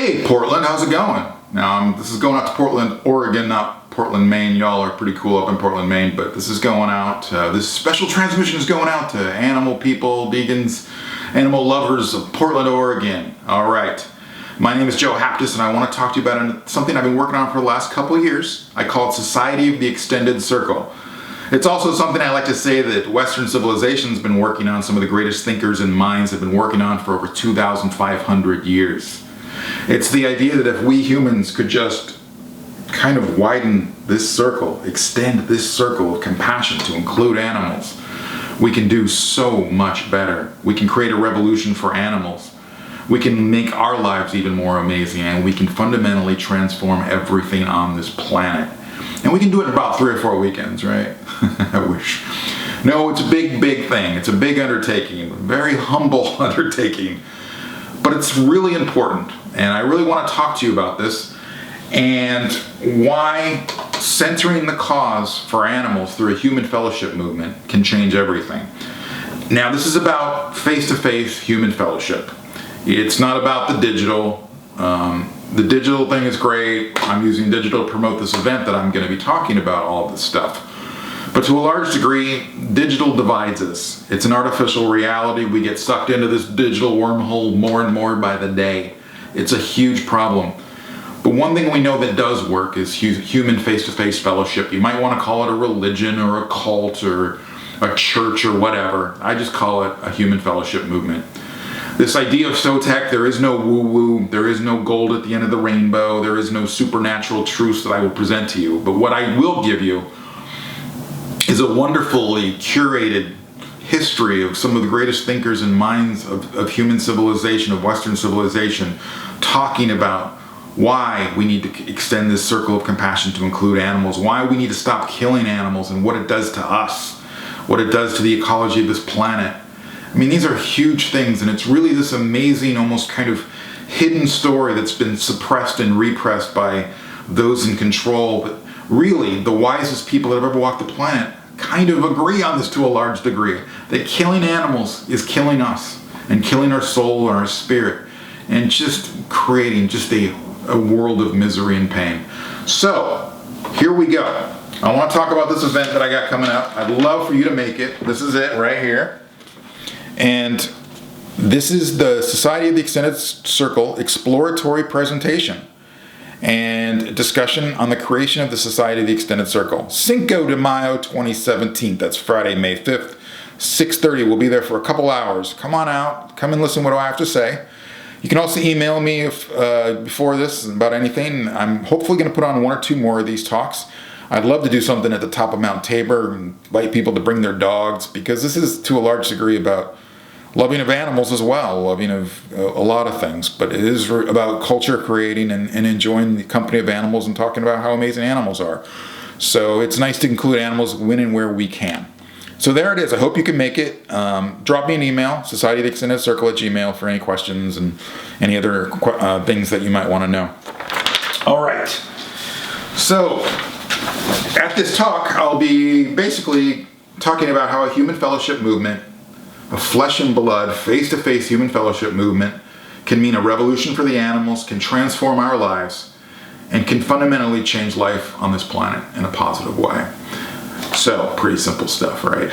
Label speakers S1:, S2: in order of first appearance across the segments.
S1: Hey Portland, how's it going? Now this is going out to Portland, Oregon, not Portland, Maine. Y'all are pretty cool up in Portland, Maine, but this is going out, this special transmission is going out to animal people, vegans, animal lovers of Portland, Oregon. Alright, my name is Joe Haptis and I want to talk to you about something I've been working on for the last couple of years. I call it Society of the Extended Circle. It's also something I like to say that Western civilization's been working on. Some of the greatest thinkers and minds have been working on for over 2,500 years. It's the idea that if we humans could just kind of widen this circle, extend this circle of compassion to include animals, we can do so much better. We can create a revolution for animals. We can make our lives even more amazing, and we can fundamentally transform everything on this planet. And we can do it in about 3 or 4 weekends, right? I wish. No, it's a big, big thing. It's a big undertaking, a very humble undertaking. But it's really important, and I really want to talk to you about this and why centering the cause for animals through a human fellowship movement can change everything. Now, this is about face-to-face human fellowship. It's not about the digital. The digital thing is great. I'm using digital to promote this event that I'm going to be talking about all of this stuff. But to a large degree, digital divides us. It's an artificial reality. We get sucked into this digital wormhole more and more by the day. It's a huge problem. But one thing we know that does work is human face-to-face fellowship. You might want to call it a religion or a cult or a church or whatever. I just call it a human fellowship movement. This idea of SOTEC, there is no woo-woo, there is no gold at the end of the rainbow, there is no supernatural truths that I will present to you. But what I will give you is a wonderfully curated history of some of the greatest thinkers and minds of human civilization, of Western civilization, talking about why we need to extend this circle of compassion to include animals, why we need to stop killing animals and what it does to us, what it does to the ecology of this planet. I mean, these are huge things, and it's really this amazing, almost kind of hidden story that's been suppressed and repressed by those in control. But really, the wisest people that have ever walked the planet kind of agree on this to a large degree, that killing animals is killing us and killing our soul and our spirit and just creating just a world of misery and pain. So, here we go. I want to talk about this event that I got coming up. I'd love for you to make it. This is it right here. And this is the Society of the Extended Circle Exploratory presentation and discussion on the creation of the Society of the Extended Circle. Cinco de Mayo 2017, that's Friday, May 5th, 6:30. We'll be there for a couple hours. Come on out, come and listen to what I have to say. You can also email me before this about anything. I'm hopefully going to put on 1 or 2 more of these talks. I'd love to do something at the top of Mount Tabor and invite people to bring their dogs, because this is to a large degree about loving of animals as well, loving of a lot of things, but it is about culture creating and enjoying the company of animals and talking about how amazing animals are. So it's nice to include animals when and where we can. So there it is. I hope you can make it. Drop me an email, Society of the Extended Circle at Gmail, for any questions and any other things that you might want to know. All right. So at this talk, I'll be basically talking about how a human fellowship movement, a flesh and blood, face-to-face human fellowship movement, can mean a revolution for the animals, can transform our lives, and can fundamentally change life on this planet in a positive way. So, pretty simple stuff, right?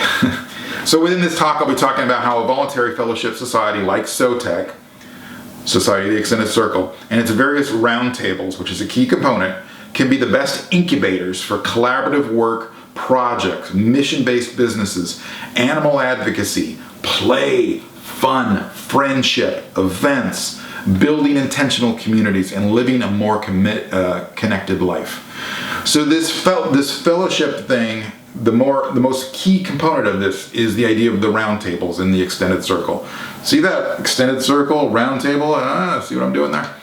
S1: So within this talk, I'll be talking about how a voluntary fellowship society like SOTEC, Society of the Extended Circle, and its various roundtables, which is a key component, can be the best incubators for collaborative work, projects, mission-based businesses, animal advocacy, play, fun, friendship, events, building intentional communities, and living a more connected life. So this fellowship thing, the most key component of this is the idea of the roundtables in the extended circle. See that extended circle, roundtable? See what I'm doing there?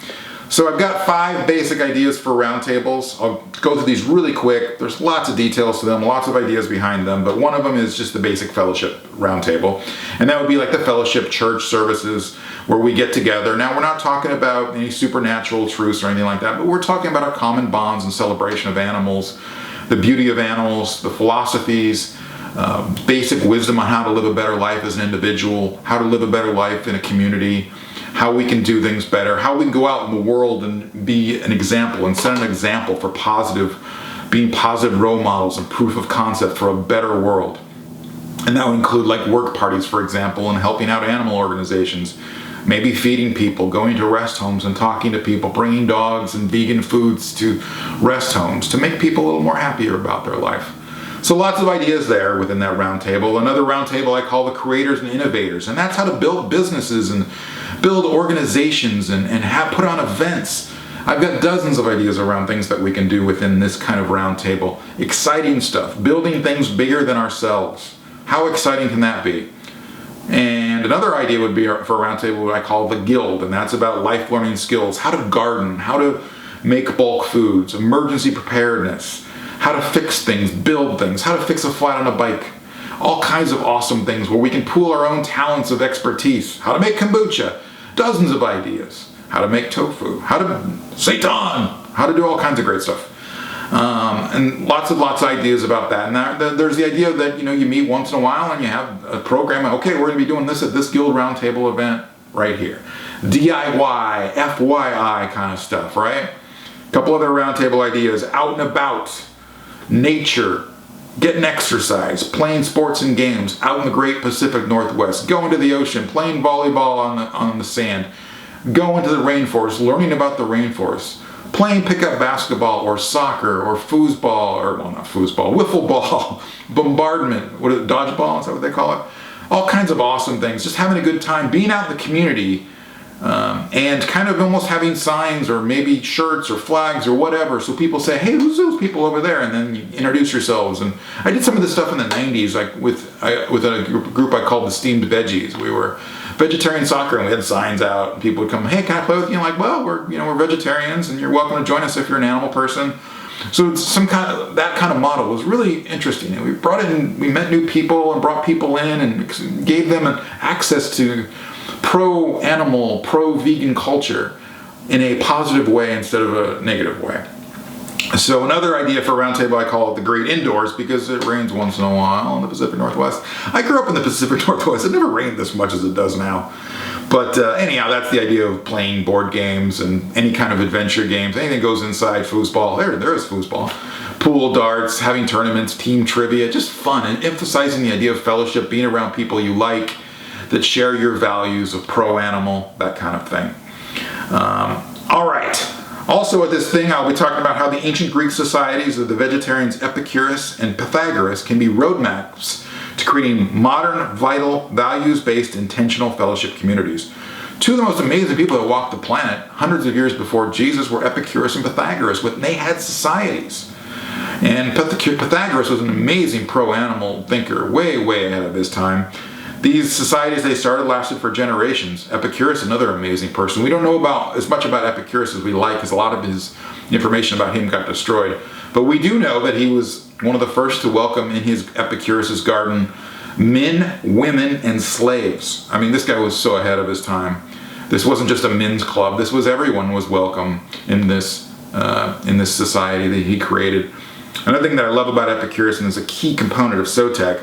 S1: So I've got 5 basic ideas for roundtables. I'll go through these really quick. There's lots of details to them, lots of ideas behind them, but one of them is just the basic fellowship roundtable. And that would be like the fellowship church services where we get together. Now, we're not talking about any supernatural truths or anything like that, but we're talking about our common bonds and celebration of animals, the beauty of animals, the philosophies, basic wisdom on how to live a better life as an individual, how to live a better life in a community, how we can do things better, how we can go out in the world and be an example and set an example for being positive role models and proof of concept for a better world. And that would include like work parties, for example, and helping out animal organizations, maybe feeding people, going to rest homes and talking to people, bringing dogs and vegan foods to rest homes to make people a little more happier about their life. So lots of ideas there within that roundtable. Another roundtable I call the creators and innovators, and that's how to build businesses and build organizations and put on events. I've got dozens of ideas around things that we can do within this kind of roundtable. Exciting stuff, building things bigger than ourselves. How exciting can that be? And another idea would be for a roundtable what I call the guild, and that's about life learning skills, how to garden, how to make bulk foods, emergency preparedness, how to fix things, build things, how to fix a flat on a bike, all kinds of awesome things where we can pool our own talents of expertise, how to make kombucha, dozens of ideas, how to make tofu, how to seitan, how to do all kinds of great stuff. And lots of ideas about that. And there's the idea that, you meet once in a while and you have a program. Okay, we're going to be doing this at this Guild Roundtable event right here. DIY, FYI kind of stuff, right? A couple other roundtable ideas. Out and about, nature, getting exercise, playing sports and games out in the great Pacific Northwest, going to the ocean, playing volleyball on the sand, going to the rainforest, learning about the rainforest, playing pickup basketball or soccer or foosball, or well, not foosball, wiffle ball, bombardment, dodgeball, is that what they call it? All kinds of awesome things, just having a good time, being out in the community, and kind of almost having signs or maybe shirts or flags or whatever, so people say, hey, who's those people over there? And then you introduce yourselves. And I did some of this stuff in the 90s, like with a group I called the Steamed Veggies. We were vegetarian soccer and we had signs out and people would come, hey, can I play with you? Like, well, we're vegetarians and you're welcome to join us if you're an animal person. So it's that kind of model was really interesting. And we met new people and brought people in and gave them access to pro-animal, pro-vegan culture in a positive way instead of a negative way. So another idea for a roundtable, I call it the Great Indoors, because it rains once in a while in the Pacific Northwest. I grew up in the Pacific Northwest. It never rained this much as it does now. But anyhow, that's the idea of playing board games and any kind of adventure games. Anything goes inside foosball. There is foosball. Pool darts, having tournaments, team trivia, just fun, and emphasizing the idea of fellowship, being around people you like, that share your values of pro-animal, that kind of thing. All right. Also at this thing, I'll be talking about how the ancient Greek societies of the vegetarians Epicurus and Pythagoras can be roadmaps to creating modern, vital, values-based, intentional fellowship communities. Two of the most amazing people that walked the planet hundreds of years before Jesus were Epicurus and Pythagoras, when they had societies. And Pythagoras was an amazing pro-animal thinker, way, way ahead of his time. These societies they started lasted for generations. Epicurus, another amazing person. We don't know as much about Epicurus as we like, because a lot of his information about him got destroyed. But we do know that he was one of the first to welcome in his Epicurus's garden men, women, and slaves. I mean, this guy was so ahead of his time. This wasn't just a men's club. This was everyone was welcome in this society that he created. Another thing that I love about Epicurus, and is a key component of SOTEC,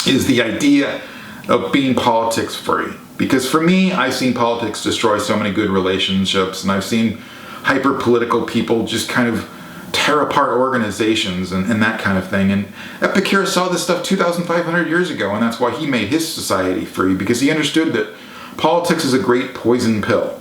S1: is the idea of being politics free. Because for me, I've seen politics destroy so many good relationships, and I've seen hyper-political people just kind of tear apart organizations and that kind of thing. And Epicurus saw this stuff 2,500 years ago, and that's why he made his society free, because he understood that politics is a great poison pill.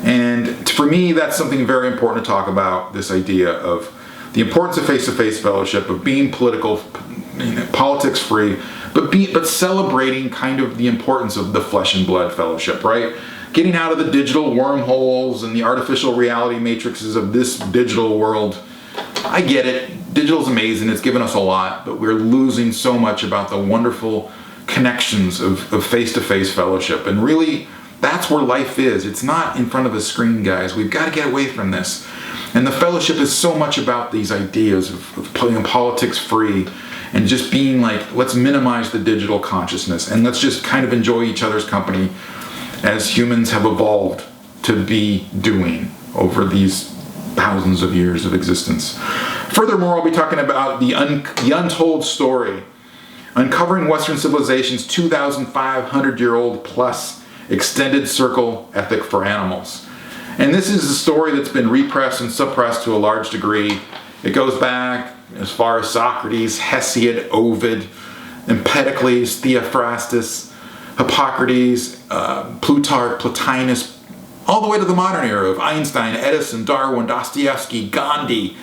S1: And for me, that's something very important to talk about, this idea of the importance of face-to-face fellowship, of being politics free, but celebrating kind of the importance of the flesh and blood fellowship, right? Getting out of the digital wormholes and the artificial reality matrices of this digital world. I get it. Digital's amazing. It's given us a lot, but we're losing so much about the wonderful connections of face-to-face fellowship. And really, that's where life is. It's not in front of a screen, guys. We've got to get away from this. And the fellowship is so much about these ideas of playing politics free, and just being like, let's minimize the digital consciousness and let's just kind of enjoy each other's company as humans have evolved to be doing over these thousands of years of existence. Furthermore, I'll be talking about the untold story, uncovering Western civilization's 2,500-year-old plus extended circle ethic for animals. And this is a story that's been repressed and suppressed to a large degree. It goes back as far as Socrates, Hesiod, Ovid, Empedocles, Theophrastus, Hippocrates, Plutarch, Plotinus, all the way to the modern era of Einstein, Edison, Darwin, Dostoevsky, Gandhi,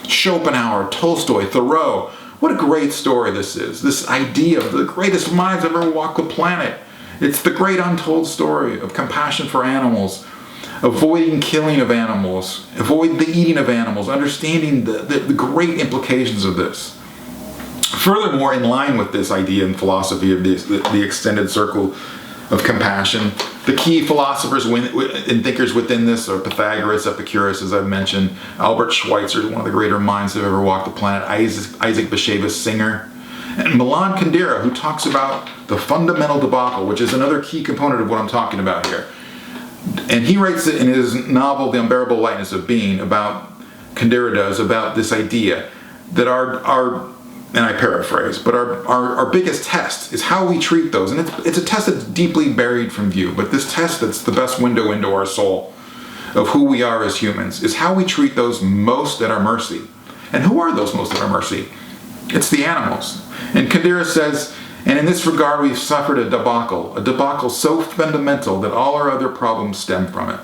S1: Schopenhauer, Tolstoy, Thoreau. What a great story this is. This idea of the greatest minds ever walked the planet. It's the great untold story of compassion for animals, avoiding killing of animals, avoiding the eating of animals, understanding the great implications of this. Furthermore, in line with this idea and philosophy of the extended circle of compassion, the key philosophers and thinkers within this are Pythagoras, Epicurus, as I've mentioned, Albert Schweitzer, one of the greater minds that have ever walked the planet, Isaac Bashevis Singer, and Milan Kundera, who talks about the fundamental debacle, which is another key component of what I'm talking about here. And he writes it in his novel, The Unbearable Lightness of Being, about, Kundera does, about this idea that our and I paraphrase, but our biggest test is how we treat those. And it's a test that's deeply buried from view, but this test that's the best window into our soul of who we are as humans is how we treat those most at our mercy. And who are those most at our mercy? It's the animals. And Kundera says, and in this regard we've suffered a debacle so fundamental that all our other problems stem from it.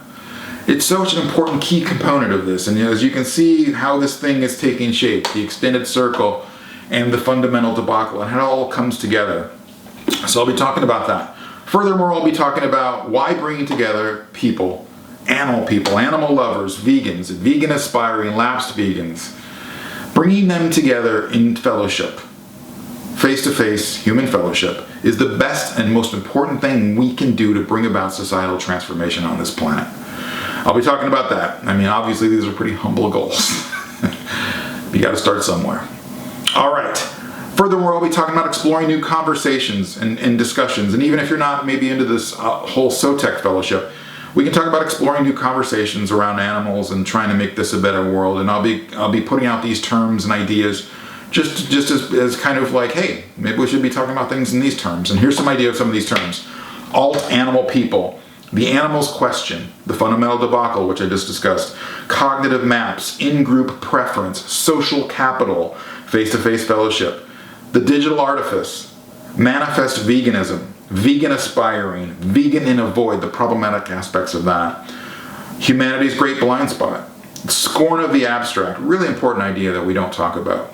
S1: It's such an important key component of this. And as you can see how this thing is taking shape, the extended circle, and the fundamental debacle, and how it all comes together. So I'll be talking about that. Furthermore, I'll be talking about why bringing together people, animal lovers, vegans, vegan aspiring, lapsed vegans, bringing them together in fellowship, face-to-face human fellowship, is the best and most important thing we can do to bring about societal transformation on this planet. I'll be talking about that. I mean, obviously these are pretty humble goals. You got to start somewhere. All right. Furthermore, I'll be talking about exploring new conversations and discussions. And even if you're not maybe into this whole SOTEC fellowship, we can talk about exploring new conversations around animals and trying to make this a better world. And I'll be putting out these terms and ideas just as kind of like, hey, maybe we should be talking about things in these terms. And here's some idea of some of these terms. Alt animal people, the animal's question, the fundamental debacle, which I just discussed, cognitive maps, in-group preference, social capital, face-to-face fellowship, the digital artifice, manifest veganism, vegan aspiring, vegan and avoid, the problematic aspects of that, humanity's great blind spot, scorn of the abstract, really important idea that we don't talk about.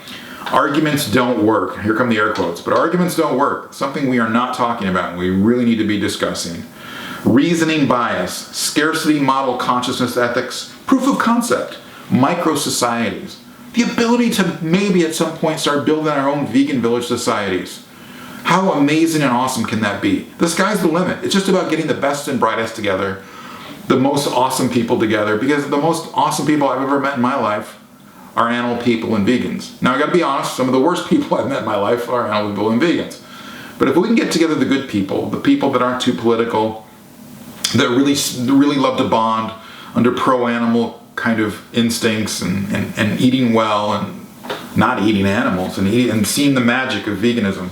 S1: Arguments don't work. Here come the air quotes, but arguments don't work. Something we are not talking about and we really need to be discussing. Reasoning bias, scarcity model consciousness ethics, proof of concept, micro-societies, the ability to maybe at some point start building our own vegan village societies. How amazing and awesome can that be? The sky's the limit. It's just about getting the best and brightest together, the most awesome people together, because the most awesome people I've ever met in my life are animal people and vegans. Now I gotta be honest, some of the worst people I've met in my life are animal people and vegans. But if we can get together the good people, the people that aren't too political, that really love to bond under pro-animal kind of instincts and eating well and not eating animals and seeing the magic of veganism.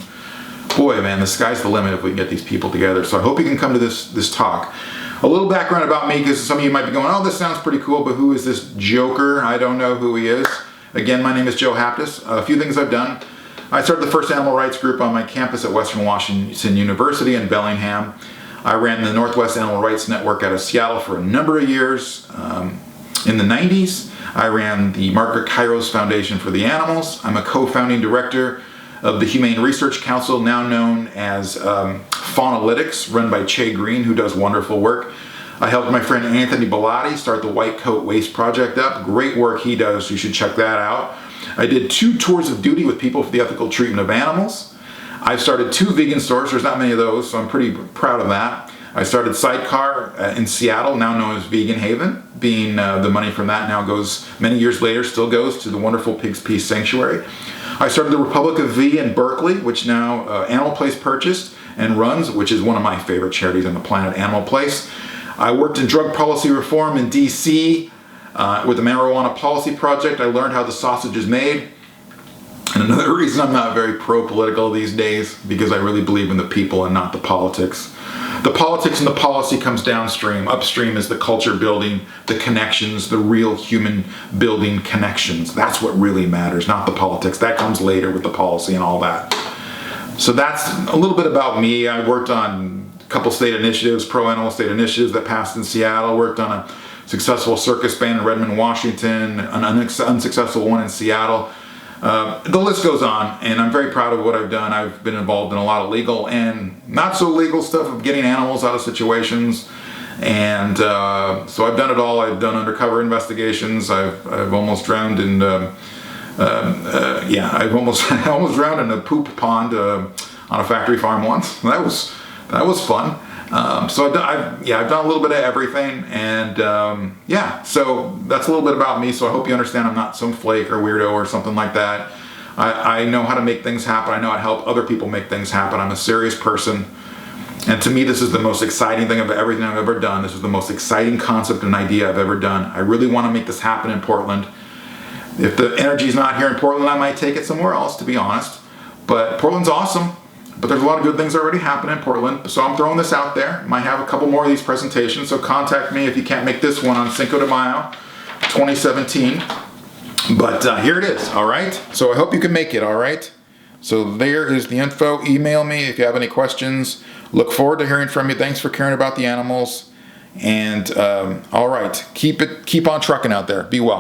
S1: Boy, man, the sky's the limit if we can get these people together. So I hope you can come to this talk. A little background about me, because some of you might be going, oh, this sounds pretty cool, but who is this joker? I don't know who he is. Again, my name is Joe Haptis. A few things I've done. I started the first animal rights group on my campus at Western Washington University in Bellingham. I ran the Northwest Animal Rights Network out of Seattle for a number of years. In the 90s, I ran the Margaret Kairos Foundation for the Animals. I'm a co-founding director of the Humane Research Council, now known as Faunalytics, run by Che Green, who does wonderful work. I helped my friend Anthony Bellotti start the White Coat Waste Project up. Great work he does, you should check that out. I did 2 tours of duty with people for the ethical treatment of animals. I've started 2 vegan stores. There's not many of those, so I'm pretty proud of that. I started Sidecar in Seattle, now known as Vegan Haven, being the money from that now goes, many years later, still goes to the wonderful Pig's Peace Sanctuary. I started the Republic of V in Berkeley, which now Animal Place purchased and runs, which is one of my favorite charities on the planet, Animal Place. I worked in drug policy reform in DC with the Marijuana Policy Project. I learned how the sausage is made. And another reason I'm not very pro-political these days, because I really believe in the people and not the politics. The politics and the policy comes downstream. Upstream is the culture building, the connections, the real human building connections. That's what really matters, not the politics. That comes later with the policy and all that. So that's a little bit about me. I worked on a couple state initiatives, pro-animal state initiatives that passed in Seattle. Worked on a successful circus ban in Redmond, Washington, an unsuccessful one in Seattle. The list goes on, and I'm very proud of what I've done. I've been involved in a lot of legal and not so legal stuff of getting animals out of situations. And so I've done it all. I've done undercover investigations. I've almost drowned in I almost drowned in a poop pond on a factory farm once. That was fun. So I've done a little bit of everything, and so that's a little bit about me. So I hope you understand I'm not some flake or weirdo or something like that. I know how to make things happen. I know how to help other people make things happen. I'm a serious person, and to me this is the most exciting thing of everything I've ever done. This is the most exciting concept and idea I've ever done. I really want to make this happen in Portland. If the energy's not here in Portland, I might take it somewhere else, to be honest. But Portland's awesome. But there's a lot of good things already happening in Portland. So I'm throwing this out there. Might have a couple more of these presentations. So contact me if you can't make this one on Cinco de Mayo 2017. But here it is, all right? So I hope you can make it, all right? So there is the info. Email me if you have any questions. Look forward to hearing from you. Thanks for caring about the animals. And all right, keep on trucking out there. Be well.